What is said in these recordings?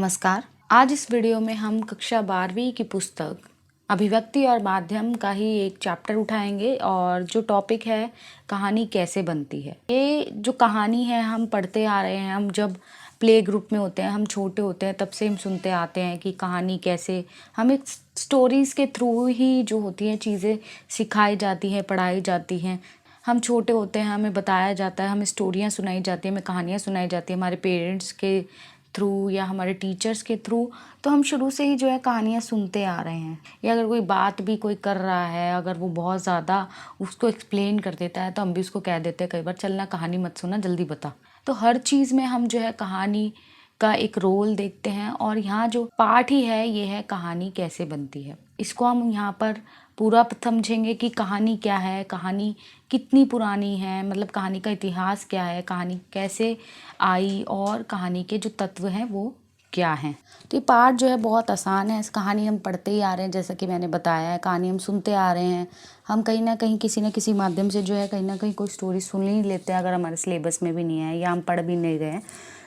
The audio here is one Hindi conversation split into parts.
नमस्कार। आज इस वीडियो में हम कक्षा 12वीं की पुस्तक अभिव्यक्ति और माध्यम का ही एक चैप्टर उठाएंगे और जो टॉपिक है कहानी कैसे बनती है। ये जो कहानी है हम पढ़ते आ रहे हैं, हम जब प्ले ग्रुप में होते हैं, हम छोटे होते हैं तब से हम सुनते आते हैं कि कहानी कैसे हमें स्टोरीज़ के थ्रू ही जो होती हैं चीज़ें सिखाई जाती हैं, पढ़ाई जाती हैं। हम छोटे होते हैं, हमें बताया जाता है, हमें स्टोरियाँ सुनाई जाती हैं, हमें कहानियाँ सुनाई जाती हैं हमारे पेरेंट्स के थ्रू या हमारे टीचर्स के थ्रू। तो हम शुरू से ही जो है कहानियाँ सुनते आ रहे हैं, या अगर कोई बात भी कोई कर रहा है, अगर वो बहुत ज़्यादा उसको एक्सप्लेन कर देता है तो हम भी उसको कह देते हैं कई बार, चलना कहानी मत सुना, जल्दी बता। तो हर चीज़ में हम जो है कहानी का एक रोल देखते हैं, और यहाँ जो पार्ट ही है ये है कहानी कैसे बनती है। इसको हम यहाँ पर पूरा समझेंगे कि कहानी क्या है, कहानी कितनी पुरानी है, मतलब कहानी का इतिहास क्या है, कहानी कैसे आई और कहानी के जो तत्व हैं वो क्या हैं। तो ये पार्ट जो है बहुत आसान है। इस कहानी हम पढ़ते ही आ रहे हैं, जैसा कि मैंने बताया है, कहानी हम सुनते आ रहे हैं। हम कहीं ना कहीं किसी न किसी माध्यम से जो है कहीं ना कहीं कोई स्टोरी सुन ही लेते हैं, अगर हमारे सिलेबस में भी नहीं है या हम पढ़ भी नहीं गए हैं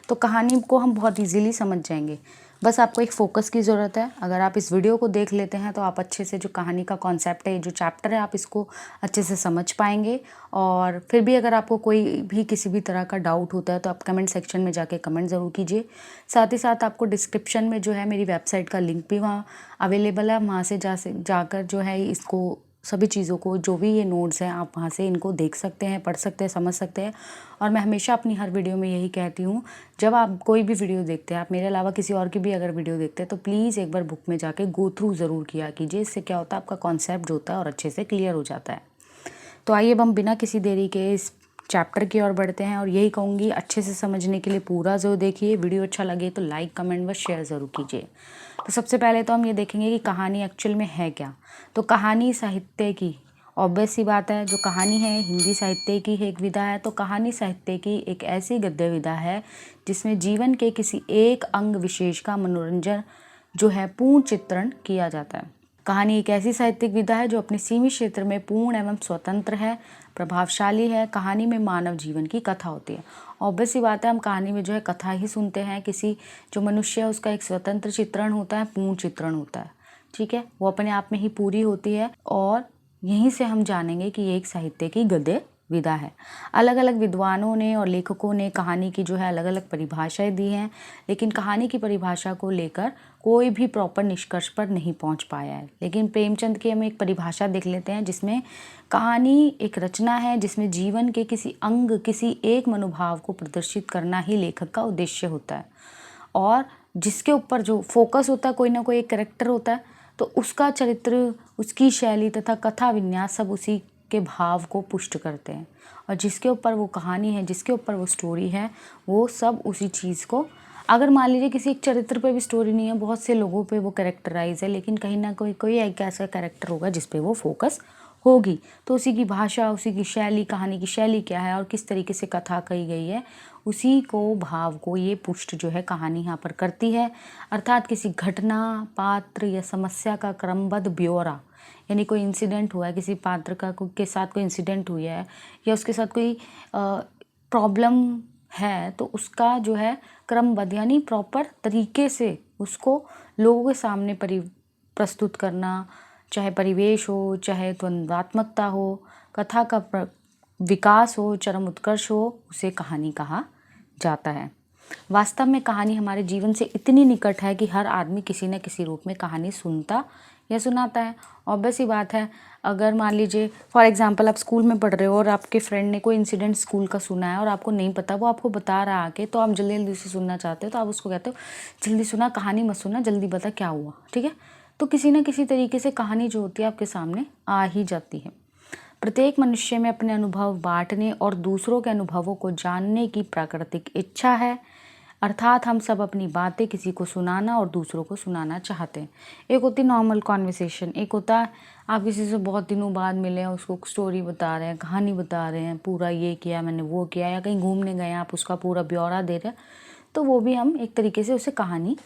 तो कहानी को हम बहुत ईजीली समझ जाएंगे। बस आपको एक फ़ोकस की ज़रूरत है। अगर आप इस वीडियो को देख लेते हैं तो आप अच्छे से जो कहानी का कॉन्सेप्ट है, जो चैप्टर है, आप इसको अच्छे से समझ पाएंगे। और फिर भी अगर आपको कोई भी किसी भी तरह का डाउट होता है तो आप कमेंट सेक्शन में जाके कमेंट ज़रूर कीजिए। साथ ही साथ आपको डिस्क्रिप्शन में जो है मेरी वेबसाइट का लिंक भी वहाँ अवेलेबल है, वहाँ से जाकर जो है इसको सभी चीज़ों को, जो भी ये नोट्स हैं, आप वहाँ से इनको देख सकते हैं, पढ़ सकते हैं, समझ सकते हैं। और मैं हमेशा अपनी हर वीडियो में यही कहती हूँ, जब आप कोई भी वीडियो देखते हैं, आप मेरे अलावा किसी और की भी अगर वीडियो देखते हैं तो प्लीज़ एक बार बुक में जाके गो थ्रू ज़रूर किया कीजिए। इससे क्या होता है, आपका कॉन्सेप्ट जो होता है और अच्छे से क्लियर हो जाता है। तो आइए अब हम बिना किसी देरी के इस चैप्टर की ओर बढ़ते हैं, और यही कहूँगी अच्छे से समझने के लिए पूरा ज़रूर देखिए। वीडियो अच्छा लगे तो लाइक, कमेंट व शेयर ज़रूर कीजिए। तो सबसे पहले तो हम ये देखेंगे कि कहानी एक्चुअल में है क्या। तो कहानी साहित्य की ऑब्वियस सी बात है, जो कहानी है हिंदी साहित्य की एक विधा है। तो कहानी साहित्य की एक ऐसी गद्य विधा है जिसमें जीवन के किसी एक अंग विशेष का मनोरंजन जो है पूर्ण चित्रण किया जाता है। कहानी एक ऐसी साहित्यिक विधा है जो अपने सीमित क्षेत्र में पूर्ण एवं स्वतंत्र है, प्रभावशाली है। कहानी में मानव जीवन की कथा होती है। ऑब्वियस सी बात है, हम कहानी में जो है कथा ही सुनते हैं। किसी जो मनुष्य है उसका एक स्वतंत्र चित्रण होता है, पूर्ण चित्रण होता है, ठीक है, वो अपने आप में ही पूरी होती है। और यहीं से हम जानेंगे कि ये एक साहित्य की गद्य विधा है। अलग अलग विद्वानों ने और लेखकों ने कहानी की जो है अलग अलग परिभाषाएं दी हैं, लेकिन कहानी की परिभाषा को लेकर कोई भी प्रॉपर निष्कर्ष पर नहीं पहुंच पाया है। लेकिन प्रेमचंद की हम एक परिभाषा देख लेते हैं, जिसमें कहानी एक रचना है जिसमें जीवन के किसी अंग, किसी एक मनोभाव को प्रदर्शित करना ही लेखक का उद्देश्य होता है, और जिसके ऊपर जो फोकस होता है, कोई ना कोई एक कैरेक्टर होता है, तो उसका चरित्र, उसकी शैली तथा कथा विन्यास सब उसी के भाव को पुष्ट करते हैं। और जिसके ऊपर वो कहानी है, जिसके ऊपर वो स्टोरी है, वो सब उसी चीज़ को, अगर मान लीजिए किसी एक चरित्र पे भी स्टोरी नहीं है, बहुत से लोगों पे वो कैरेक्टराइज है, लेकिन कहीं ना कोई एक ऐसा कैरेक्टर होगा जिस पे वो फोकस होगी, तो उसी की भाषा, उसी की शैली, कहानी की शैली क्या है और किस तरीके से कथा कही गई है, उसी को, भाव को ये पुष्ट जो है कहानी यहाँ पर करती है। अर्थात किसी घटना, पात्र या समस्या का क्रमबद्ध ब्यौरा, यानी कोई इंसिडेंट हुआ है, किसी पात्र का के साथ कोई इंसिडेंट हुआ है या उसके साथ कोई प्रॉब्लम है, तो उसका जो है क्रमबद्ध यानी प्रॉपर तरीके से उसको लोगों के सामने प्रस्तुत करना, चाहे परिवेश हो, चाहे द्वंद्वात्मकता हो, कथा का विकास हो, चरम उत्कर्ष हो, उसे कहानी कहा जाता है। वास्तव में कहानी हमारे जीवन से इतनी निकट है कि हर आदमी किसी न किसी रूप में कहानी सुनता या सुनाता है। ऑब्वियस ही बात है, अगर मान लीजिए फॉर एग्जांपल आप स्कूल में पढ़ रहे हो और आपके फ्रेंड ने कोई इंसिडेंट स्कूल का सुना है और आपको नहीं पता, वो आपको बता रहा आके, तो आप जल्दी जल्दी से सुनना चाहते हो, तो आप उसको कहते हो जल्दी सुना, कहानी मत सुना, जल्दी बता क्या हुआ, ठीक है। तो किसी न किसी तरीके से कहानी जो होती है आपके सामने आ ही जाती है। प्रत्येक मनुष्य में अपने अनुभव बांटने और दूसरों के अनुभवों को जानने की प्राकृतिक इच्छा है। अर्थात हम सब अपनी बातें किसी को सुनाना और दूसरों को सुनाना चाहते हैं। एक होती नॉर्मल कॉन्वर्सेशन, एक होता है आप किसी से बहुत दिनों बाद मिले हैं, उसको स्टोरी बता रहे हैं, कहानी बता रहे हैं, पूरा ये किया मैंने, वो किया, या कहीं घूमने गए आप उसका पूरा ब्यौरा दे रहे हैं, तो वो भी हम एक तरीके से उसे कहानी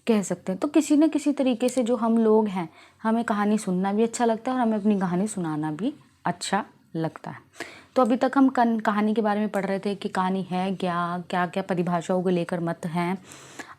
कह सकते हैं। तो किसी न किसी तरीके से जो हम लोग हैं, हमें कहानी सुनना भी अच्छा लगता है और हमें अपनी कहानी सुनाना भी अच्छा लगता है। तो अभी तक हम कहानी के बारे में पढ़ रहे थे कि कहानी है क्या, क्या क्या परिभाषाओं को लेकर मत हैं।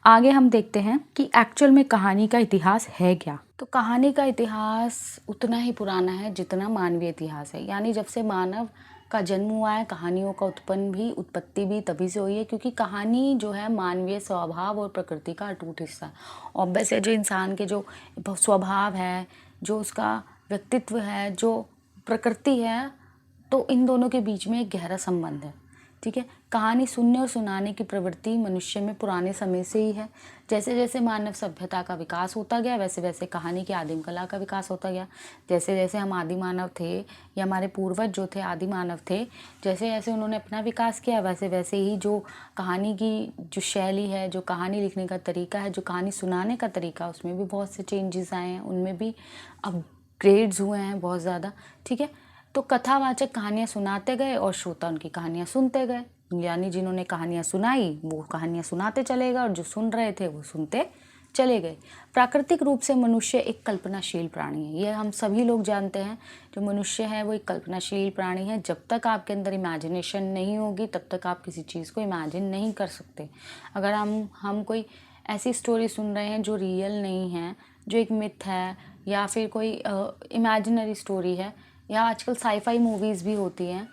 आगे हम देखते हैं कि एक्चुअल में कहानी का इतिहास है क्या। तो कहानी का इतिहास उतना ही पुराना है जितना मानवीय इतिहास है, यानी जब से मानव का जन्म हुआ है कहानियों का उत्पत्ति भी तभी से हुई है, क्योंकि कहानी जो है मानवीय स्वभाव और प्रकृति का अटूट हिस्सा। ऑब्वियस है, जो इंसान के जो स्वभाव है, जो उसका व्यक्तित्व है, जो प्रकृति है, तो इन दोनों के बीच में एक गहरा संबंध है। ठीक है, कहानी सुनने और सुनाने की प्रवृत्ति मनुष्य में पुराने समय से ही है। जैसे जैसे मानव सभ्यता का विकास होता गया, वैसे वैसे कहानी की आदिम कला का विकास होता गया। जैसे जैसे हम आदि मानव थे, या हमारे पूर्वज जो थे आदि मानव थे, जैसे जैसे उन्होंने अपना विकास किया, वैसे वैसे ही जो कहानी की जो शैली है, जो कहानी लिखने का तरीका है, जो कहानी सुनाने का तरीका, उसमें भी बहुत से चेंजेस आए हैं, उनमें भी अपग्रेड्स हुए हैं बहुत ज़्यादा। ठीक है, तो कथावाचक कहानियाँ सुनाते गए और श्रोता उनकी कहानियाँ सुनते गए, यानी जिन्होंने कहानियाँ सुनाई वो कहानियाँ सुनाते चले गए और जो सुन रहे थे वो सुनते चले गए। प्राकृतिक रूप से मनुष्य एक कल्पनाशील प्राणी है, ये हम सभी लोग जानते हैं। जो मनुष्य है वो एक कल्पनाशील प्राणी है। जब तक आपके अंदर इमेजिनेशन नहीं होगी तब तक आप किसी चीज़ को इमेजिन नहीं कर सकते। अगर हम कोई ऐसी स्टोरी सुन रहे हैं जो रियल नहीं है, जो एक मिथ है, या फिर कोई इमेजिनरी स्टोरी है, या आजकल साईफाई मूवीज़ भी होती हैं,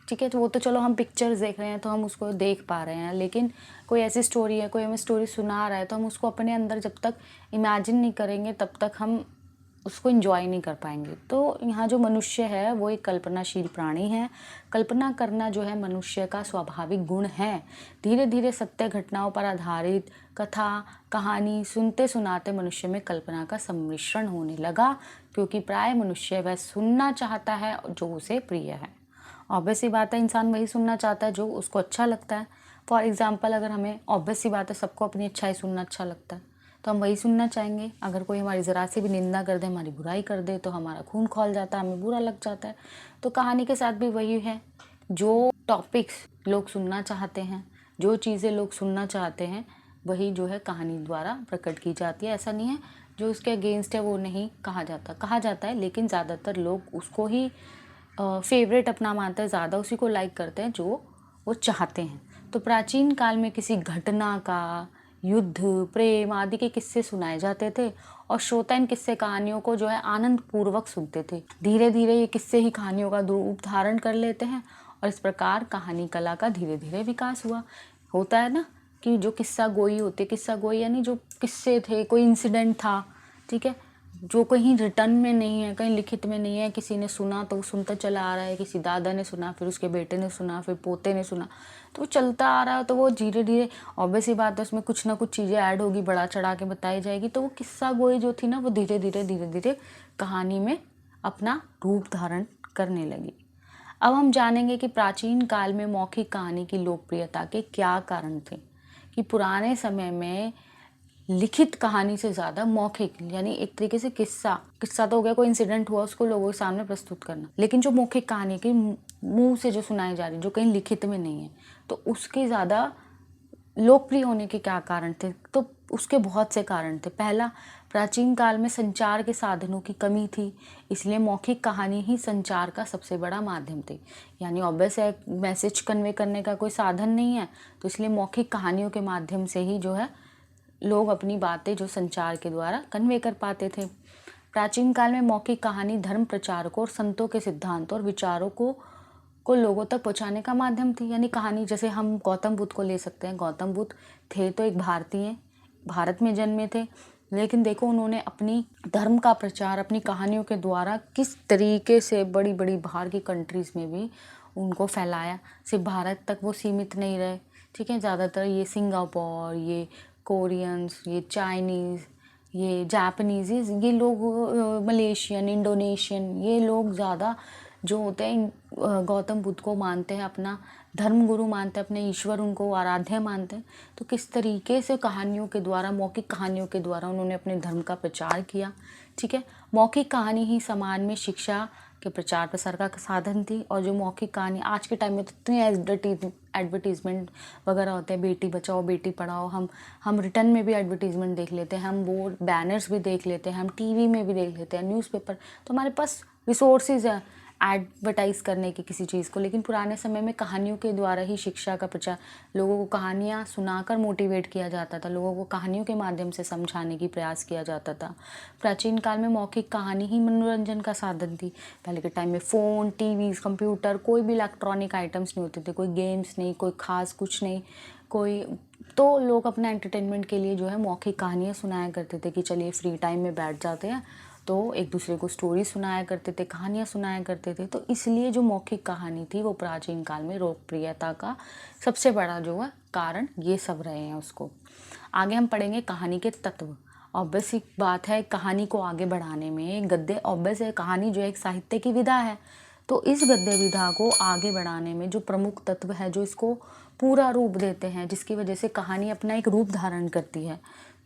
ठीक है, तो वो तो चलो हम पिक्चर्स देख रहे हैं तो हम उसको देख पा रहे हैं, लेकिन कोई ऐसी स्टोरी है, कोई हमें स्टोरी सुना रहा है, तो हम उसको अपने अंदर जब तक इमेजिन नहीं करेंगे तब तक हम उसको एंजॉय नहीं कर पाएंगे। तो यहाँ जो मनुष्य है वो एक कल्पनाशील प्राणी है। कल्पना करना जो है मनुष्य का स्वाभाविक गुण है। धीरे धीरे सत्य घटनाओं पर आधारित कथा कहानी सुनते सुनाते मनुष्य में कल्पना का सम्मिश्रण होने लगा, क्योंकि प्राय मनुष्य वह सुनना चाहता है जो उसे प्रिय है। ऑब्वियस सी बात है, इंसान वही सुनना चाहता है जो उसको अच्छा लगता है। फॉर एग्जाम्पल, अगर हमें ऑब्वियस सी बात है सबको अपनी अच्छाई सुनना अच्छा लगता है, तो हम वही सुनना चाहेंगे। अगर कोई हमारी ज़रा सी भी निंदा कर दे, हमारी बुराई कर दे, तो हमारा खून खौल जाता है, हमें बुरा लग जाता है। तो कहानी के साथ भी वही है, जो टॉपिक्स लोग सुनना चाहते हैं, जो चीज़ें लोग सुनना चाहते हैं, वही जो है कहानी द्वारा प्रकट की जाती है। ऐसा नहीं है जो उसके अगेंस्ट है वो नहीं कहा जाता है, लेकिन ज़्यादातर लोग उसको ही फेवरेट अपना मानते हैं, ज़्यादा उसी को लाइक करते हैं जो वो चाहते हैं। तो प्राचीन काल में किसी घटना का, युद्ध, प्रेम आदि के किस्से सुनाए जाते थे और श्रोता इन किस्से कहानियों को जो है आनंद पूर्वक सुनते थे। धीरे धीरे ये किस्से ही कहानियों का रूप धारण कर लेते हैं और इस प्रकार कहानी कला का धीरे धीरे विकास हुआ। होता है ना कि जो किस्सा गोई होते, किस्सा गोई यानी जो किस्से थे, कोई इंसिडेंट था, ठीक है, जो कहीं रिटर्न में नहीं है, कहीं लिखित में नहीं है, किसी ने सुना तो वो सुनता चला आ रहा है, किसी दादा ने सुना, फिर उसके बेटे ने सुना, फिर पोते ने सुना, तो वो चलता आ रहा है। तो वो धीरे धीरे ऑब्वियस ही बात है उसमें कुछ ना कुछ चीज़ें ऐड होगी, बढ़ा चढ़ा के बताई जाएगी। तो वो किस्सा गोई जो थी ना, वो धीरे धीरे कहानी में अपना रूप धारण करने लगी। अब हम जानेंगे कि प्राचीन काल में मौखिक कहानी की लोकप्रियता के क्या कारण थे। कि पुराने समय में लिखित कहानी से ज़्यादा मौखिक, यानी एक तरीके से किस्सा तो हो गया, कोई इंसिडेंट हुआ उसको लोगों के सामने प्रस्तुत करना, लेकिन जो मौखिक कहानी की मुंह से जो सुनाई जा रही, जो कहीं लिखित में नहीं है, तो उसके ज़्यादा लोकप्रिय होने के क्या कारण थे? तो उसके बहुत से कारण थे। पहला, प्राचीन काल में संचार के साधनों की कमी थी, इसलिए मौखिक कहानी ही संचार का सबसे बड़ा माध्यम थी। यानी ऑब्वियस है, मैसेज कन्वे करने का कोई साधन नहीं है, तो इसलिए मौखिक कहानियों के माध्यम से ही जो है लोग अपनी बातें जो संचार के द्वारा कन्वे कर पाते थे। प्राचीन काल में मौखिक कहानी धर्म प्रचारकों और संतों के सिद्धांतों और विचारों को लोगों तक पहुंचाने का माध्यम थी। यानी कहानी, जैसे हम गौतम बुद्ध को ले सकते हैं। गौतम बुद्ध थे तो एक भारतीय, भारत में जन्मे थे, लेकिन देखो उन्होंने अपनी धर्म का प्रचार अपनी कहानियों के द्वारा किस तरीके से बड़ी बड़ी बाहर की कंट्रीज़ में भी उनको फैलाया। सिर्फ भारत तक वो सीमित नहीं रहे, ठीक है, ज़्यादातर ये सिंगापुर, ये कोरियंस, ये चाइनीज़, ये जापानीज़, ये लोग, मलेशियन, इंडोनेशियन, ये लोग ज़्यादा जो होते हैं गौतम बुद्ध को मानते हैं, अपना धर्म गुरु मानते हैं, अपने ईश्वर उनको आराध्य मानते हैं। तो किस तरीके से कहानियों के द्वारा, मौखिक कहानियों के द्वारा उन्होंने अपने धर्म का प्रचार किया। ठीक है, मौखिक कहानी ही समाज में शिक्षा के प्रचार प्रसार का साधन थी। और जो मौखिक कहानी आज के टाइम में तो इतने एडवर्टीज़मेंट वगैरह होते हैं, बेटी बचाओ बेटी पढ़ाओ, हम रिटर्न में भी एडवर्टीज़मेंट देख लेते हैं, हम वो बैनर्स भी देख लेते हैं, हम टीवी में भी देख लेते हैं, न्यूज़पेपर, तो हमारे पास रिसोर्सेज है, एडवर्टाइज़ करने की किसी चीज़ को, लेकिन पुराने समय में कहानियों के द्वारा ही शिक्षा का प्रचार, लोगों को कहानियाँ सुनाकर मोटिवेट किया जाता था, लोगों को कहानियों के माध्यम से समझाने की प्रयास किया जाता था। प्राचीन काल में मौखिक कहानी ही मनोरंजन का साधन थी। पहले के टाइम में फ़ोन, टीवीज़, कंप्यूटर, कोई भी इलेक्ट्रॉनिक आइटम्स नहीं होते थे, कोई गेम्स नहीं, कोई ख़ास कुछ नहीं, कोई तो लोग अपना एंटरटेनमेंट के लिए जो है मौखिक कहानियाँ सुनाया करते थे कि चलिए फ्री टाइम में बैठ जाते हैं तो एक दूसरे को स्टोरी सुनाया करते थे, कहानियाँ सुनाया करते थे। तो इसलिए जो मौखिक कहानी थी वो प्राचीन काल में लोकप्रियता का सबसे बड़ा जो है कारण ये सब रहे हैं उसको। आगे हम पढ़ेंगे कहानी के तत्व। ऑब्वियस एक बात है, कहानी को आगे बढ़ाने में गद्य, ऑब्वियस है, कहानी जो एक साहित्य की विधा है, तो इस गद्य विधा को आगे बढ़ाने में जो प्रमुख तत्व है, जो इसको पूरा रूप देते हैं, जिसकी वजह से कहानी अपना एक रूप धारण करती है,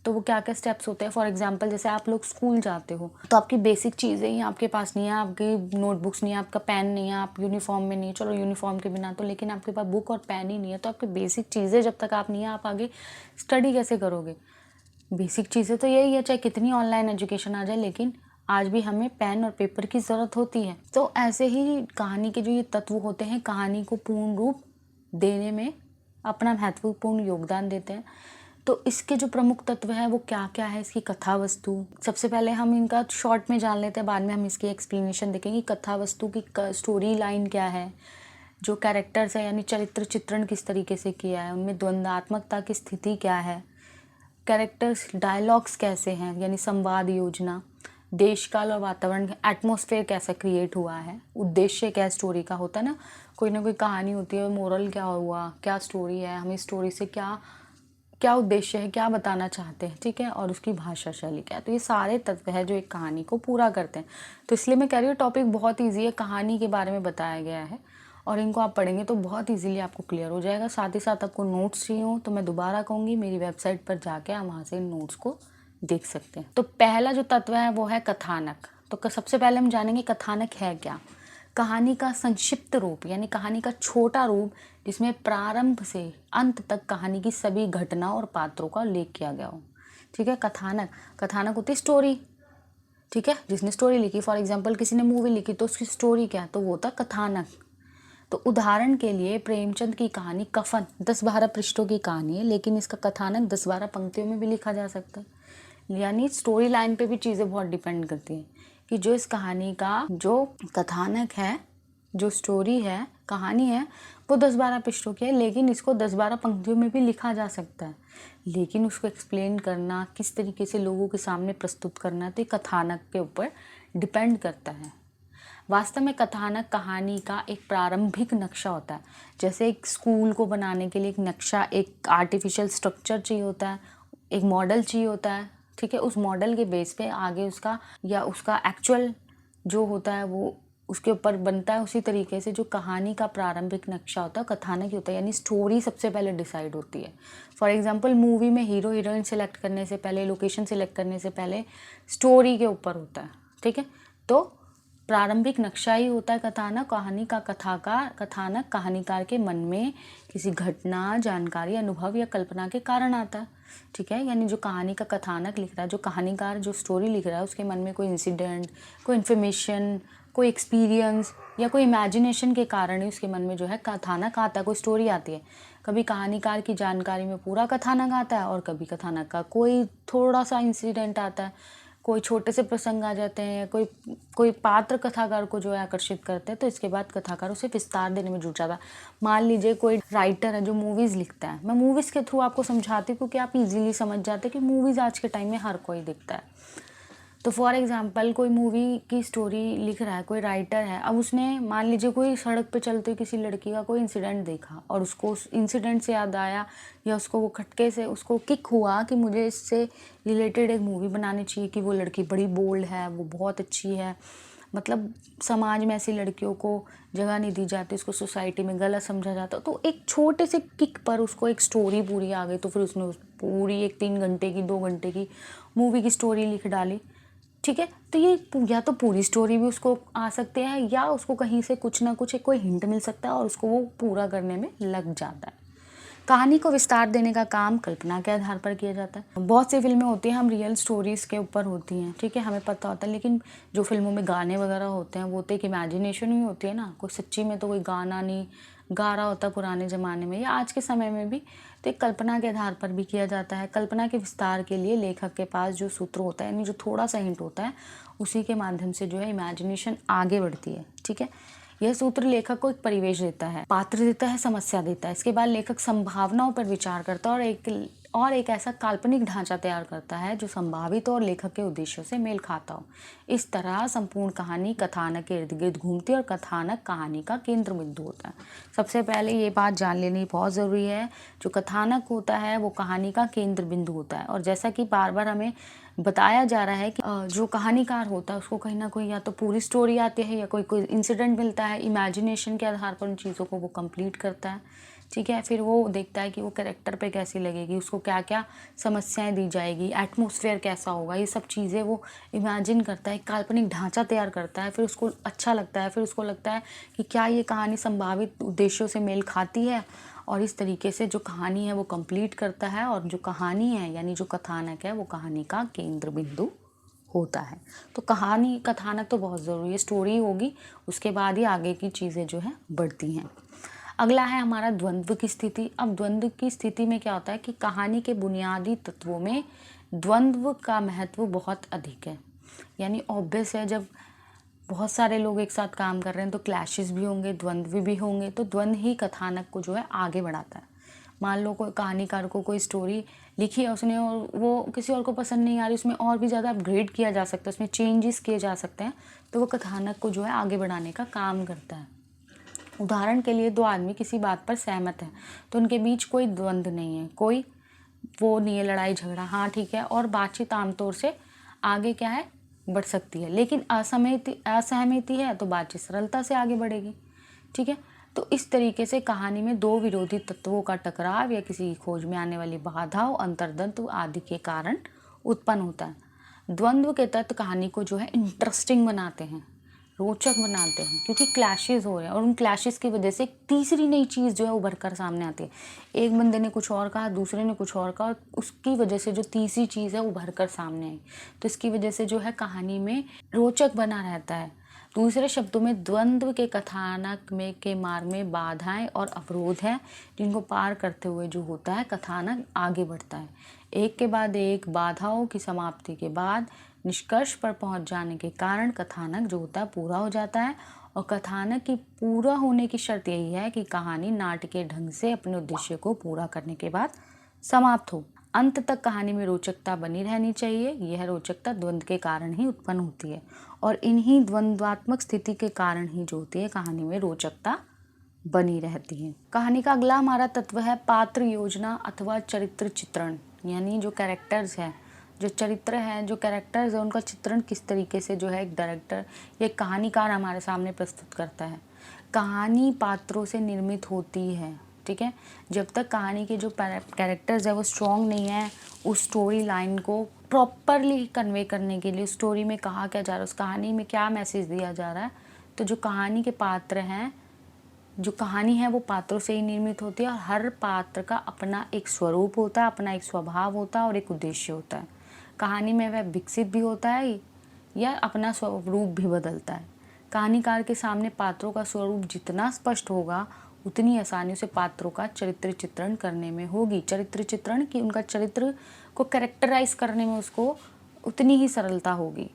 तो वो क्या क्या स्टेप्स होते हैं। फॉर एग्जांपल जैसे आप लोग स्कूल जाते हो तो आपकी बेसिक चीज़ें ही आपके पास नहीं है, आपकी नोटबुक्स नहीं है, आपका पेन नहीं है, आप यूनिफॉर्म में नहीं है, चलो यूनिफॉर्म के बिना तो, लेकिन आपके पास बुक और पेन ही नहीं है, तो आपकी बेसिक चीज़ें जब तक आप नहीं है, आप आगे स्टडी कैसे करोगे। बेसिक चीज़ें तो यही है, चाहे कितनी ऑनलाइन एजुकेशन आ जाए, लेकिन आज भी हमें पेन और पेपर की ज़रूरत होती है। तो ऐसे ही कहानी के जो ये तत्व होते हैं, कहानी को पूर्ण रूप देने में अपना महत्वपूर्ण योगदान देते हैं। तो इसके जो प्रमुख तत्व हैं वो क्या क्या है, इसकी कथा वस्तु। सबसे पहले हम इनका शॉर्ट में जान लेते हैं, बाद में हम इसकी एक्सप्लेनेशन देखेंगे। कथा वस्तु की स्टोरी लाइन क्या है, जो कैरेक्टर्स है यानी चरित्र चित्रण किस तरीके से किया है, उनमें द्वंद्वात्मकता की स्थिति क्या है, कैरेक्टर्स डायलॉग्स कैसे हैं यानी संवाद योजना, देश काल और वातावरण एटमॉस्फेयर कैसा क्रिएट हुआ है, उद्देश्य क्या स्टोरी का होता है ना, कोई ना कोई कहानी होती है, मोरल क्या हुआ, क्या स्टोरी है, हमें स्टोरी से क्या क्या उद्देश्य है, क्या बताना चाहते हैं, ठीक है, और उसकी भाषा शैली क्या है। तो ये सारे तत्व है जो एक कहानी को पूरा करते हैं। तो इसलिए मैं कह रही हूँ टॉपिक बहुत ईजी है, कहानी के बारे में बताया गया है और इनको आप पढ़ेंगे तो बहुत ईजीली आपको क्लियर हो जाएगा। साथ ही साथ आपको नोट्स चाहिए हो तो मैं दोबारा कहूँगी, मेरी वेबसाइट पर जाके आप वहाँ से इन नोट्स को देख सकते हैं। तो पहला जो तत्व है वो है कथानक। तो सबसे पहले हम जानेंगे कथानक है क्या। कहानी का संक्षिप्त रूप यानी कहानी का छोटा रूप, जिसमें प्रारंभ से अंत तक कहानी की सभी घटना और पात्रों का उल्लेख किया गया हो, ठीक है। कथानक होती है स्टोरी, ठीक है, जिसने स्टोरी लिखी, फॉर एग्जांपल किसी ने मूवी लिखी तो उसकी स्टोरी क्या है, तो वो होता कथानक। तो उदाहरण के लिए प्रेमचंद की कहानी कफन 10-12 पृष्ठों की कहानी है, लेकिन इसका कथानक 10-12 पंक्तियों में भी लिखा जा सकता है। यानी स्टोरी लाइन पे भी चीज़ें बहुत डिपेंड करती हैं कि जो इस कहानी का जो कथानक है, जो स्टोरी है, कहानी है, वो 10-12 पृष्ठों की है, लेकिन इसको 10-12 पंक्तियों में भी लिखा जा सकता है, लेकिन उसको एक्सप्लेन करना, किस तरीके से लोगों के सामने प्रस्तुत करना, तो ये कथानक के ऊपर डिपेंड करता है। वास्तव में कथानक कहानी का एक प्रारंभिक नक्शा होता है। जैसे एक स्कूल को बनाने के लिए एक नक्शा, एक आर्टिफिशियल स्ट्रक्चर चाहिए होता है, एक मॉडल चाहिए होता है, ठीक है। उस मॉडल के बेस पे आगे उसका या उसका एक्चुअल जो होता है वो उसके ऊपर बनता है। उसी तरीके से जो कहानी का प्रारंभिक नक्शा होता है कथानक ही होता है, यानी स्टोरी सबसे पहले डिसाइड होती है। फॉर एग्जांपल मूवी में हीरो हीरोइन सेलेक्ट करने से पहले, लोकेशन सेलेक्ट करने से पहले स्टोरी के ऊपर होता है, ठीक है। तो प्रारंभिक नक्शा ही होता है कथानक। कहानी का कथानक कहानीकार के मन में किसी घटना, जानकारी, अनुभव या कल्पना के कारण आता है, ठीक है। यानी जो कहानी का कथानक लिख रहा है, जो कहानीकार जो स्टोरी लिख रहा है, उसके मन में कोई इंसिडेंट, कोई इन्फॉर्मेशन, कोई एक्सपीरियंस या कोई इमेजिनेशन के कारण ही उसके मन में जो है कथानक आता है, कोई स्टोरी आती है। कभी कहानीकार की जानकारी में पूरा कथानक आता है और कभी कथानक का कोई थोड़ा सा इंसिडेंट आता है, कोई छोटे से प्रसंग आ जाते हैं, कोई पात्र कथाकार को जो है आकर्षित करते हैं, तो इसके बाद कथाकार उसे विस्तार देने में जुट जाता है। मान लीजिए कोई राइटर है जो मूवीज़ लिखता है, मैं मूवीज़ के थ्रू आपको समझाती हूँ क्योंकि आप इजीली समझ जाते हैं कि मूवीज़ आज के टाइम में हर कोई देखता है। तो फॉर एग्जांपल कोई मूवी की स्टोरी लिख रहा है, कोई राइटर है, अब उसने मान लीजिए कोई सड़क पे चलते हुए किसी लड़की का कोई इंसिडेंट देखा और उसको उस इंसिडेंट से याद आया या उसको वो खटके से उसको किक हुआ कि मुझे इससे रिलेटेड एक मूवी बनानी चाहिए कि वो लड़की बड़ी बोल्ड है, वो बहुत अच्छी है, मतलब समाज में ऐसी लड़कियों को जगह नहीं दी जाती, उसको सोसाइटी में गलत समझा जाता। तो एक छोटे से किक पर उसको एक स्टोरी पूरी आ गई, तो फिर उसने पूरी एक 3 घंटे की 2 घंटे की मूवी की स्टोरी लिख डाली, ठीक है। तो ये या तो पूरी स्टोरी भी उसको आ सकती है या उसको कहीं से कुछ ना कुछ कोई हिंट मिल सकता है और उसको वो पूरा करने में लग जाता है, कहानी को विस्तार देने का काम कल्पना के आधार पर किया जाता है। बहुत सी फिल्में होती हैं हम रियल स्टोरीज़ के ऊपर होती हैं, ठीक है, हमें पता होता है, लेकिन जो फिल्मों में गाने वगैरह होते हैं वो तो एक इमेजिनेशन ही होती है ना, कोई सच्ची में तो कोई गाना नहीं गा रहा होता पुराने ज़माने में या आज के समय में भी, तो एक कल्पना के आधार पर भी किया जाता है। कल्पना के विस्तार के लिए लेखक के पास जो सूत्र होता है, यानी जो थोड़ा सा हिंट होता है, उसी के माध्यम से जो है इमेजिनेशन आगे बढ़ती है, ठीक है। यह सूत्र लेखक को एक परिवेश देता है, पात्र देता है, समस्या देता है। इसके बाद लेखक संभावनाओं पर विचार करता है और एक ऐसा काल्पनिक ढांचा तैयार करता है जो संभावित और लेखक के उद्देश्यों से मेल खाता हो। इस तरह संपूर्ण कहानी कथानक के इर्द गिर्द घूमती है और कथानक कहानी का केंद्र बिंदु होता है। सबसे पहले ये बात जान लेनी बहुत ज़रूरी है, जो कथानक होता है वो कहानी का केंद्र बिंदु होता है। और जैसा कि बार बार हमें बताया जा रहा है कि जो कहानीकार होता है उसको कहीं ना कहीं या तो पूरी स्टोरी आती है या कोई इंसिडेंट मिलता है, इमेजिनेशन के आधार पर उन चीज़ों को वो कंप्लीट करता है, ठीक है। फिर वो देखता है कि वो कैरेक्टर पे कैसी लगेगी, उसको क्या क्या समस्याएं दी जाएगी, एटमॉस्फेयर कैसा होगा, ये सब चीज़ें वो इमेजिन करता है, काल्पनिक ढांचा तैयार करता है। फिर उसको अच्छा लगता है, फिर उसको लगता है कि क्या ये कहानी संभावित उद्देश्यों से मेल खाती है, और इस तरीके से जो कहानी है वो कंप्लीट करता है। और जो कहानी है यानी जो कथानक है वो कहानी का केंद्र बिंदु होता है। तो कहानी कथानक तो बहुत ज़रूरी है, स्टोरी होगी उसके बाद ही आगे की चीज़ें जो है बढ़ती हैं। अगला है हमारा द्वंद्व की स्थिति। अब द्वंद्व की स्थिति में क्या होता है कि कहानी के बुनियादी तत्वों में द्वंद्व का महत्व बहुत अधिक है। यानी ऑब्वियस है, जब बहुत सारे लोग एक साथ काम कर रहे हैं तो क्लैशेस भी होंगे, द्वंद्व भी होंगे, तो द्वंद्व ही कथानक को जो है आगे बढ़ाता है। मान लो कोई कहानीकार को कोई स्टोरी लिखी है उसने और वो किसी और को पसंद नहीं आ रही, उसमें और भी ज़्यादा अपग्रेड किया जा सकता है, उसमें चेंजेस किए जा सकते हैं, तो वो कथानक को जो है आगे बढ़ाने का काम करता है। उदाहरण के लिए दो आदमी किसी बात पर सहमत हैं तो उनके बीच कोई द्वंद्व नहीं है, कोई वो नहीं है लड़ाई झगड़ा, हाँ ठीक है, और बातचीत आमतौर से आगे क्या है बढ़ सकती है। लेकिन असहमति है तो बातचीत सरलता से आगे बढ़ेगी, ठीक है। तो इस तरीके से कहानी में दो विरोधी तत्वों का टकराव या किसी की खोज में आने वाली बाधाओं, अंतर्द्वंद आदि के कारण उत्पन्न होता है। द्वंद्व के तत्व कहानी को जो है इंटरेस्टिंग बनाते हैं, रोचक बनाते हैं, क्योंकि क्लैशेस हो रहे हैं और उन क्लैशेस की वजह से एक तीसरी नई चीज़ जो है उभर कर सामने आती है। एक बंदे ने कुछ और कहा, दूसरे ने कुछ और कहा, और उसकी वजह से जो तीसरी चीज़ है उभर कर सामने आई, तो इसकी वजह से जो है कहानी में रोचक बना रहता है। दूसरे शब्दों में द्वंद्व के कथानक में के मार्ग में बाधाएं और अवरोध हैं, जिनको पार करते हुए जो होता है कथानक आगे बढ़ता है। एक के बाद एक बाधाओं की समाप्ति के बाद निष्कर्ष पर पहुंच जाने के कारण कथानक जो होता है पूरा हो जाता है। और कथानक की पूरा होने की शर्त यही है कि कहानी नाटकीय ढंग से अपने उद्देश्य को पूरा करने के बाद समाप्त हो। अंत तक कहानी में रोचकता बनी रहनी चाहिए। यह रोचकता द्वंद्व के कारण ही उत्पन्न होती है और इन्हीं द्वंद्वात्मक स्थिति के कारण ही जो होती है कहानी में रोचकता बनी रहती है। कहानी का अगला हमारा तत्व है पात्र योजना अथवा चरित्र चित्रण। यानी जो कैरेक्टर्स हैं, जो चरित्र हैं, जो कैरेक्टर्स हैं, उनका चित्रण किस तरीके से जो है एक डायरेक्टर या एक कहानीकार हमारे सामने प्रस्तुत करता है। कहानी पात्रों से निर्मित होती है, ठीक है। जब तक कहानी के जो कैरेक्टर्स है वो स्ट्रॉन्ग नहीं है, उस स्टोरी लाइन को प्रॉपरली कन्वे करने के लिए, स्टोरी में कहा क्या जा रहा है, उस कहानी में क्या मैसेज दिया जा रहा है, तो जो कहानी के पात्र हैं, जो कहानी है वो पात्रों से ही निर्मित होती है और हर पात्र का अपना एक स्वरूप होता है, अपना एक स्वभाव होता है और एक उद्देश्य होता है। कहानी में वह विकसित भी होता है या अपना स्वरूप भी बदलता है। कहानीकार के सामने पात्रों का स्वरूप जितना स्पष्ट होगा उतनी आसानी से पात्रों का चरित्र चित्रण करने में होगी। चरित्र चित्रण की उनका चरित्र को कैरेक्टराइज करने में उसको उतनी ही सरलता होगी।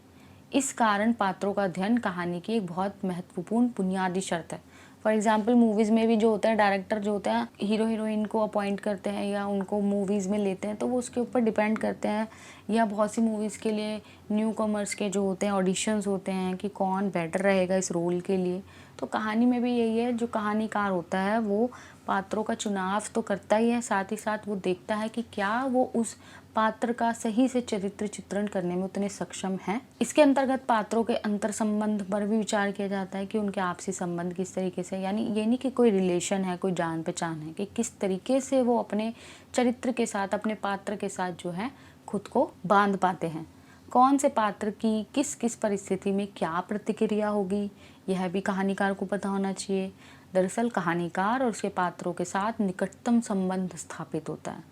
इस कारण पात्रों का अध्ययन कहानी की एक बहुत महत्वपूर्ण बुनियादी शर्त है। फॉर एग्जाम्पल मूवीज़ में भी जो होता है, डायरेक्टर जो होता है हीरो हीरोइन को अपॉइंट करते हैं या उनको मूवीज़ में लेते हैं तो वो उसके ऊपर डिपेंड करते हैं, या बहुत सी मूवीज़ के लिए न्यू कमर्स के जो होते हैं ऑडिशंस होते हैं कि कौन बेटर रहेगा इस रोल के लिए। तो कहानी में भी यही है, जो कहानीकार होता है वो पात्रों का चुनाव तो करता ही है, साथ ही साथ वो देखता है कि क्या वो उस पात्र का सही से चरित्र चित्रण करने में उतने सक्षम हैं। इसके अंतर्गत पात्रों के अंतर संबंध पर भी विचार किया जाता है कि उनके आपसी संबंध किस तरीके से, यानी ये नहीं कि कोई रिलेशन है, कोई जान पहचान है, कि किस तरीके से वो अपने चरित्र के साथ, अपने पात्र के साथ जो है खुद को बांध पाते हैं। कौन से पात्र की किस किस परिस्थिति में क्या प्रतिक्रिया होगी, यह भी कहानीकार को पता होना चाहिए। दरअसल कहानीकार और उसके पात्रों के साथ निकटतम संबंध स्थापित होता है।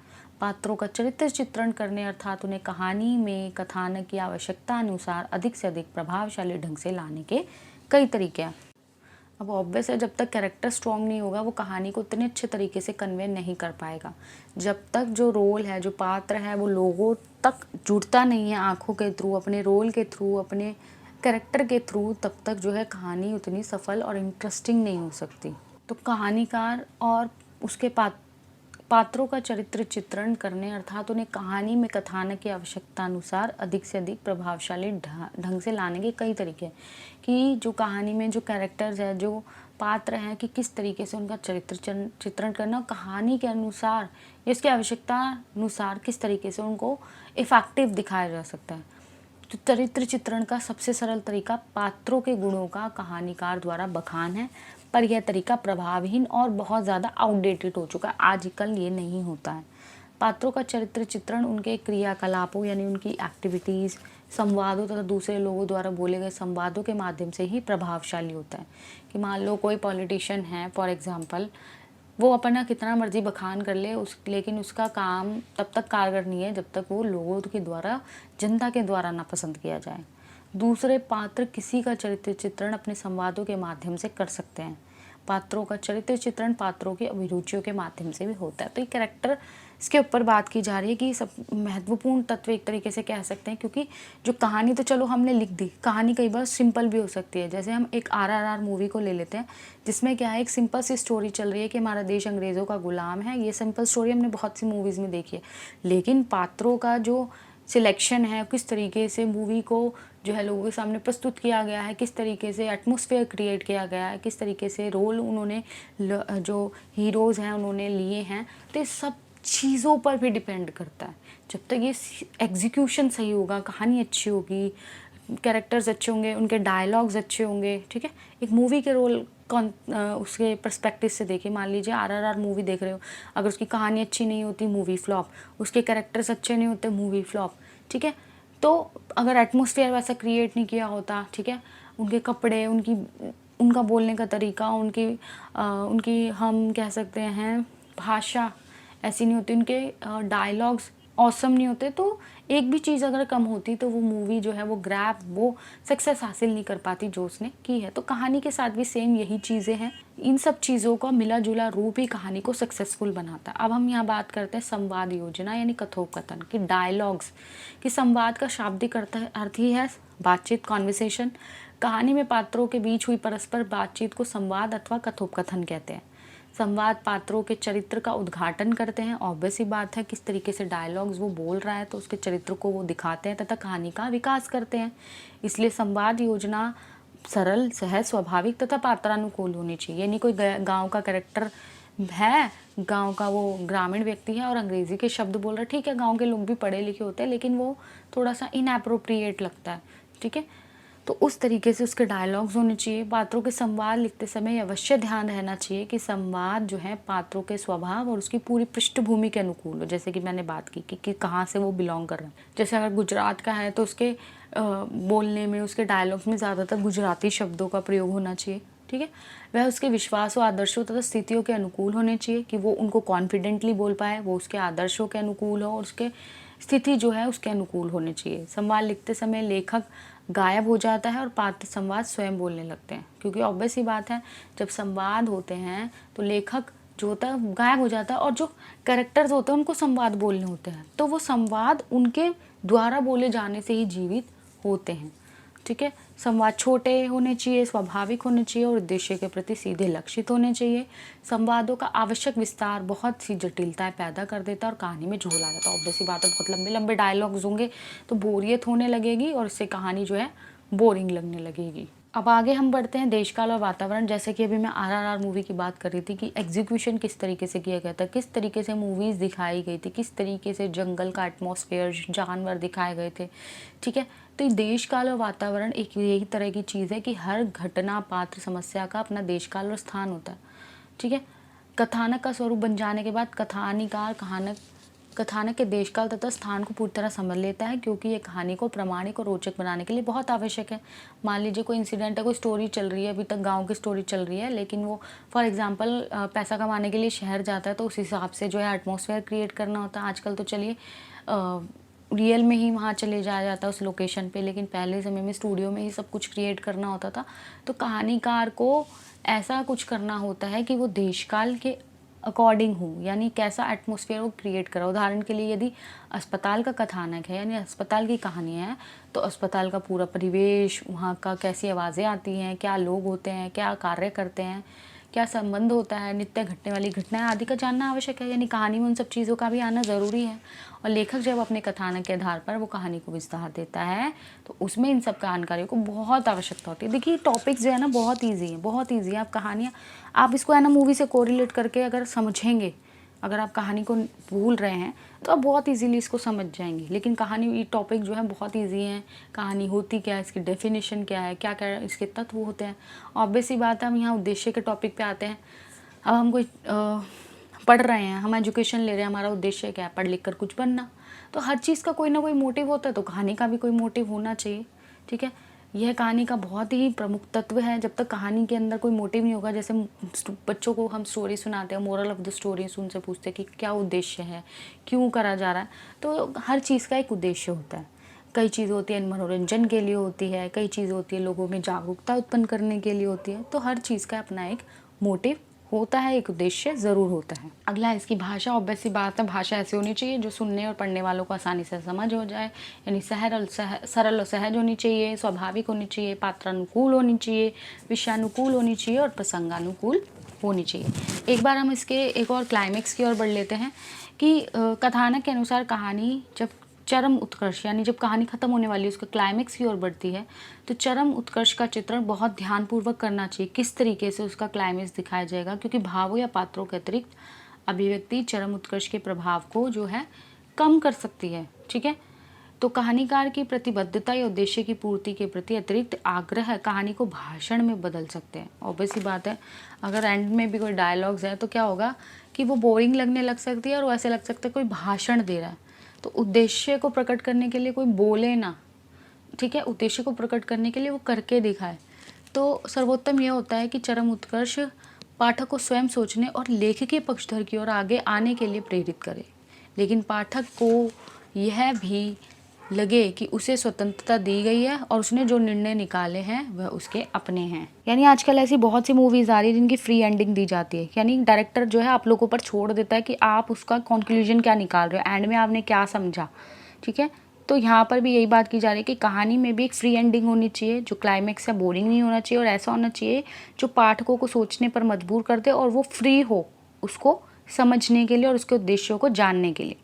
पात्रों का चरित्र चित्रण करने अर्थात उन्हें कहानी में कथानक की आवश्यकता अनुसार अधिक से अधिक प्रभावशाली ढंग से लाने के कई तरीके हैं। अब ऑब्वियस है, जब तक कैरेक्टर स्ट्रॉन्ग नहीं होगा वो कहानी को उतने अच्छे तरीके से कन्वे नहीं कर पाएगा। जब तक जो रोल है, जो पात्र है, वो लोगों तक जुड़ता नहीं है आँखों के थ्रू, अपने रोल के थ्रू, अपने कैरेक्टर के थ्रू, तब तक जो है कहानी उतनी सफल और इंटरेस्टिंग नहीं हो सकती। तो कहानीकार और उसके पात्रों का चरित्र चित्रण करने अर्थात उन्हें कहानी में कथानक की आवश्यकता अनुसार अधिक से अधिक प्रभावशाली ढंग से लाने के कई तरीके हैं कि जो कहानी में जो कैरेक्टर्स है, जो पात्र हैं, कि किस तरीके से उनका चरित्र चित्रण करना, कहानी के अनुसार या उसकी आवश्यकता अनुसार किस तरीके से उनको इफेक्टिव दिखाया जा सकता है। तो चरित्र चित्रण का सबसे सरल तरीका पात्रों के गुणों का कहानीकार द्वारा बखान है, पर यह तरीका प्रभावहीन और बहुत ज़्यादा आउटडेटेड हो चुका है। आजकल ये नहीं होता है। पात्रों का चरित्र चित्रण उनके क्रियाकलापों यानी उनकी एक्टिविटीज़, संवादों तथा दूसरे लोगों द्वारा बोले गए संवादों के माध्यम से ही प्रभावशाली होता है। कि मान लो कोई पॉलिटिशियन है फॉर एग्जांपल, वो अपना कितना मर्जी बखान कर ले लेकिन उसका काम तब तक कारगर नहीं है जब तक वो लोगों के द्वारा, जनता के द्वारा ना पसंद किया जाए। दूसरे पात्र किसी का चरित्र चित्रण अपने संवादों के माध्यम से कर सकते हैं। पात्रों का चरित्र चित्रण पात्रों की अभिरुचियों के माध्यम से भी होता है। तो ये कैरेक्टर इसके ऊपर बात की जा रही है कि सब महत्वपूर्ण तत्व एक तरीके से कह सकते हैं, क्योंकि जो कहानी तो चलो हमने लिख दी, कहानी कई बार सिंपल भी हो सकती है। जैसे हम एक RRR मूवी को ले लेते हैं, जिसमें क्या है, एक सिंपल सी स्टोरी चल रही है कि हमारा देश अंग्रेज़ों का गुलाम है। ये सिंपल स्टोरी हमने बहुत सी मूवीज़ में देखी है, लेकिन पात्रों का जो सिलेक्शन है, किस तरीके से मूवी को जो है लोगों के सामने प्रस्तुत किया गया है, किस तरीके से एटमॉस्फेयर क्रिएट किया गया है, किस तरीके से रोल उन्होंने जो हीरोज़ हैं उन्होंने लिए हैं, तो ये सब चीज़ों पर भी डिपेंड करता है। जब तक ये एग्जीक्यूशन सही होगा, कहानी अच्छी होगी, कैरेक्टर्स अच्छे होंगे, उनके डायलॉग्स अच्छे होंगे, ठीक है। एक मूवी के रोल उसके पर्सपेक्टिव से देखिए, मान लीजिए RRR मूवी देख रहे हो, अगर उसकी कहानी अच्छी नहीं होती, मूवी फ्लॉप। उसके कैरेक्टर्स अच्छे नहीं होते, मूवी फ्लॉप, ठीक है। तो अगर एटमॉस्फेयर वैसा क्रिएट नहीं किया होता, ठीक है, उनके कपड़े, उनका बोलने का तरीका, उनकी हम कह सकते हैं भाषा ऐसी नहीं होती, उनके डायलॉग्स ऑसम नहीं होते, तो एक भी चीज़ अगर कम होती तो वो मूवी जो है वो सक्सेस हासिल नहीं कर पाती जो उसने की है। तो कहानी के साथ भी सेम यही चीज़ें हैं। इन सब चीज़ों का मिला जुला रूप ही कहानी को सक्सेसफुल बनाता है। अब हम यहाँ बात करते हैं संवाद योजना यानी कथोपकथन की, डायलॉग्स कि संवाद का शाब्दिक अर्थ ही है बातचीत, कॉन्वर्सेशन। कहानी में पात्रों के बीच हुई परस्पर बातचीत को संवाद अथवा कथोपकथन कहते हैं। संवाद पात्रों के चरित्र का उद्घाटन करते हैं। ऑब्वियस ही बात है, किस तरीके से डायलॉग्स वो बोल रहा है तो उसके चरित्र को वो दिखाते हैं तथा कहानी का विकास करते हैं। इसलिए संवाद योजना सरल, सहज, स्वाभाविक तथा पात्रानुकूल होनी चाहिए। यानी कोई गांव का कैरेक्टर है, गांव का वो ग्रामीण व्यक्ति है और अंग्रेजी के शब्द बोल रहा है, ठीक है, गांव के लोग भी पढ़े लिखे होते हैं लेकिन वो थोड़ा सा इनएप्रोप्रिएट लगता है, ठीक है। तो उस तरीके से उसके डायलॉग्स होने चाहिए। पात्रों के संवाद लिखते समय अवश्य ध्यान रहना चाहिए कि संवाद जो है पात्रों के स्वभाव और उसकी पूरी पृष्ठभूमि के अनुकूल हो। जैसे कि मैंने बात की कि कहाँ से वो बिलोंग कर रहे हैं। जैसे अगर गुजरात का है तो उसके बोलने में, उसके डायलॉग्स में ज़्यादातर गुजराती शब्दों का प्रयोग होना चाहिए, ठीक है। वह उसके विश्वासों, आदर्शों तथा स्थितियों के अनुकूल होने चाहिए कि वो उनको कॉन्फिडेंटली बोल पाए, वो उसके आदर्शों के अनुकूल हो और उसके स्थिति जो है उसके अनुकूल होने चाहिए। संवाद लिखते समय लेखक गायब हो जाता है और पात्र संवाद स्वयं बोलने लगते हैं, क्योंकि ऑब्वियस ही बात है, जब संवाद होते हैं तो लेखक जो होता है गायब हो जाता है और जो कैरेक्टर्स होते हैं उनको संवाद बोलने होते हैं, तो वो संवाद उनके द्वारा बोले जाने से ही जीवित होते हैं, ठीक है। संवाद छोटे होने चाहिए, स्वाभाविक होने चाहिए और उद्देश्य के प्रति सीधे लक्षित होने चाहिए। संवादों का आवश्यक विस्तार बहुत सी जटिलताएं पैदा कर देता है और कहानी में झोल आ जाता है। ऑब्वियस ही बात है, बहुत लंबे लंबे डायलॉग्स होंगे तो बोरियत होने लगेगी और इससे कहानी जो है बोरिंग लगने लगेगी। अब आगे हम बढ़ते हैं देश काल और वातावरण। जैसे कि अभी मैं RRR मूवी की बात कर रही थी कि एग्जीक्यूशन किस तरीके से किया गया था, किस तरीके से मूवीज़ दिखाई गई थी, किस तरीके से जंगल का एटमॉस्फेयर, जानवर दिखाए गए थे, ठीक है। तो देश काल और वातावरण एक यही तरह की चीज़ है कि हर घटना, पात्र, समस्या का अपना देश काल और स्थान होता है, ठीक है। कथानक का स्वरूप बन जाने के बाद कथानीकार कथानक के देशकाल तथा स्थान को पूरी तरह समझ लेता है, क्योंकि ये कहानी को प्रामाणिक और रोचक बनाने के लिए बहुत आवश्यक है। मान लीजिए कोई इंसिडेंट है, कोई स्टोरी चल रही है, अभी तक गाँव की स्टोरी चल रही है, लेकिन वो फॉर एग्जाम्पल पैसा कमाने के लिए शहर जाता है, तो उस हिसाब से जो है एटमॉस्फेयर क्रिएट करना होता है। आजकल तो चलिए रियल में ही वहाँ चले जाया जाता है उस लोकेशन पे, लेकिन पहले समय में स्टूडियो में ही सब कुछ क्रिएट करना होता था। तो कहानीकार को ऐसा कुछ करना होता है कि वो देशकाल के अकॉर्डिंग हो, यानी कैसा एटमॉस्फेयर वो क्रिएट करा। उदाहरण के लिए यदि अस्पताल का कथानक है, यानी अस्पताल की कहानी है, तो अस्पताल का पूरा परिवेश, वहाँ का कैसी आवाज़ें आती हैं, क्या लोग होते हैं, क्या कार्य करते हैं, क्या संबंध होता है, नित्य घटने वाली घटनाएं आदि का जानना आवश्यक है। यानी कहानी में उन सब चीज़ों का भी आना ज़रूरी है। और लेखक जब अपने कथानक के आधार पर वो कहानी को विस्तार देता है, तो उसमें इन सब जानकारियों को बहुत आवश्यकता होती है। देखिए टॉपिक्स जो है ना बहुत ईजी है, बहुत ईजी है। आप कहानियाँ, आप इसको है ना मूवी से कोरिलेट करके अगर समझेंगे, अगर आप कहानी को भूल रहे हैं तो आप बहुत इजीली इसको समझ जाएंगे। लेकिन कहानी टॉपिक जो है बहुत इजी है। कहानी होती क्या है, इसकी डेफिनेशन क्या है, क्या क्या इसके तत्व होते हैं। ऑब्वियस सी बात है, हम यहाँ उद्देश्य के टॉपिक पे आते हैं। अब हम कोई पढ़ रहे हैं, हम एजुकेशन ले रहे हैं, हमारा उद्देश्य क्या है, पढ़ लिख कर कुछ बनना। तो हर चीज़ का कोई ना कोई मोटिव होता है, तो कहानी का भी कोई मोटिव होना चाहिए। ठीक है, यह कहानी का बहुत ही प्रमुख तत्व है। जब तक कहानी के अंदर कोई मोटिव नहीं होगा, जैसे बच्चों को हम स्टोरी सुनाते हैं, मोरल ऑफ द स्टोरी उनसे पूछते हैं कि क्या उद्देश्य है, क्यों करा जा रहा है। तो हर चीज़ का एक उद्देश्य होता है। कई चीज़ होती है मनोरंजन के लिए होती है, कई चीज़ होती है लोगों में जागरूकता उत्पन्न करने के लिए होती है। तो हर चीज़ का अपना एक मोटिव होता है, एक उद्देश्य ज़रूर होता है। अगला है इसकी भाषा। ऑब्वियस सी बात है, भाषा ऐसी होनी चाहिए जो सुनने और पढ़ने वालों को आसानी से समझ हो जाए। यानी सरल और सहज होनी चाहिए, स्वाभाविक होनी चाहिए, पात्रानुकूल होनी चाहिए, विषयानुकूल होनी चाहिए और प्रसंगानुकूल होनी चाहिए। एक बार हम इसके एक और क्लाइमेक्स की ओर बढ़ लेते हैं कि कथानक के अनुसार कहानी जब चरम उत्कर्ष, यानी जब कहानी खत्म होने वाली है, उसका क्लाइमेक्स की ओर बढ़ती है, तो चरम उत्कर्ष का चित्रण बहुत ध्यानपूर्वक करना चाहिए। किस तरीके से उसका क्लाइमेक्स दिखाया जाएगा, क्योंकि भावों या पात्रों के अतिरिक्त अभिव्यक्ति चरम उत्कर्ष के प्रभाव को जो है कम कर सकती है। ठीक है, तो कहानीकार की प्रतिबद्धता या उद्देश्य की पूर्ति के प्रति अतिरिक्त आग्रह कहानी को भाषण में बदल सकते हैं। ऑब्वियस सी बात है, अगर एंड में भी कोई डायलॉग्स है तो क्या होगा कि वो बोरिंग लगने लग सकती है और वैसे लग सकता है कोई भाषण दे रहा है। तो उद्देश्य को प्रकट करने के लिए कोई बोले ना, ठीक है, उद्देश्य को प्रकट करने के लिए वो करके दिखाए। तो सर्वोत्तम यह होता है कि चरम उत्कर्ष पाठक को स्वयं सोचने और लेखकीय पक्षधर की ओर आगे आने के लिए प्रेरित करे, लेकिन पाठक को यह भी लगे कि उसे स्वतंत्रता दी गई है और उसने जो निर्णय निकाले हैं वह उसके अपने हैं। यानी आजकल ऐसी बहुत सी मूवीज़ आ रही है जिनकी फ्री एंडिंग दी जाती है, यानी डायरेक्टर जो है आप लोगों पर छोड़ देता है कि आप उसका कंक्लूजन क्या निकाल रहे हो, एंड में आपने क्या समझा। ठीक है, तो यहाँ पर भी यही बात की जा रही है कि कहानी में भी एक फ्री एंडिंग होनी चाहिए, जो क्लाइमेक्स है बोरिंग नहीं होना चाहिए और ऐसा होना चाहिए जो पाठकों को सोचने पर मजबूर कर दे और वो फ्री हो उसको समझने के लिए और उसके उद्देश्यों को जानने के लिए।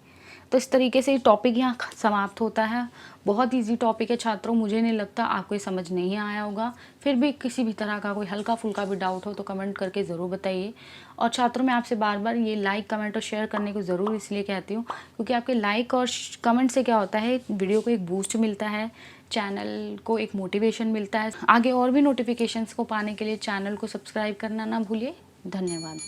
तो इस तरीके से ये टॉपिक यहाँ समाप्त होता है। बहुत इजी टॉपिक है छात्रों, मुझे नहीं लगता आपको ये समझ नहीं आया होगा। फिर भी किसी भी तरह का कोई हल्का फुल्का भी डाउट हो तो कमेंट करके ज़रूर बताइए। और छात्रों मैं आपसे बार बार ये लाइक कमेंट और शेयर करने को ज़रूर इसलिए कहती हूँ क्योंकि आपके लाइक और कमेंट से क्या होता है, वीडियो को एक बूस्ट मिलता है, चैनल को एक मोटिवेशन मिलता है। आगे और भी नोटिफिकेशंस को पाने के लिए चैनल को सब्सक्राइब करना ना भूलिए। धन्यवाद।